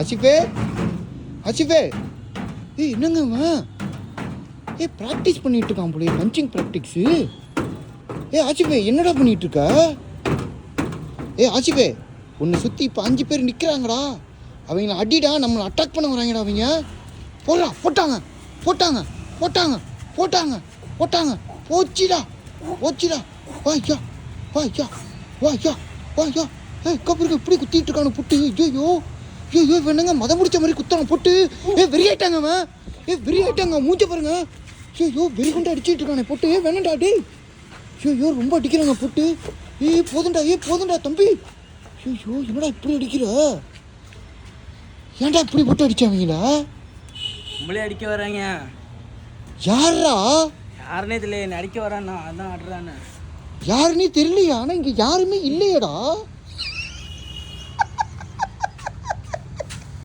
ஆசிஃபே ஆசிஃபே ஏய் என்னங்க அவன் ப்ராக்டிஸ் பண்ணிட்டு இருக்கான் போல பஞ்சிங் ப்ராக்டிக்ஸு. ஆசிஃபே என்னடா பண்ணிட்டு இருக்க? ஆசிஃபே உன்னை சுற்றி இப்போ 5 பேர் நிற்கிறாங்கடா. அவங்கள அடிடா, நம்மளை அட்டாக் பண்ண வராங்கடா அவங்க. போடுறா, போட்டாங்க போட்டாங்க போட்டாங்க போட்டாங்க போட்டாங்க போச்சுடா போச்சுடா. வாய்யா வாய்யா வாய்யா வாய்யா. கப்புருக்கு இப்படி குத்திட்டு இருக்கானு புட்டு. ஐயோ ஐயோ வேணுங்க மதம் முடிச்ச மாதிரி குத்தான போட்டு. வெறியாயிட்டாங்க அவன். வெறியாயிட்டாங்க மூஞ்ச பாருங்க. ஐயோ வெறி கொண்டு அடிச்சுட்டு இருக்கானே போட்டு. வேணாண்டா டே. ஐயோ ரொம்ப அடிக்கிறாங்க போட்டு. போதுண்டா போதுண்டா தம்பி. ஐயோ என்னடா இப்படி அடிக்கிற? ஏன்டா இப்படி போட்டு அடிச்சாங்களா? உங்களே அடிக்க வராங்க. யாரா? யாருன்னே தெரியல, என்ன அடிக்க வரான்னா அதான் ஆடுறான்னு. யாருன்னே தெரியலையா? ஆனால் இங்கே யாருமே இல்லையடா.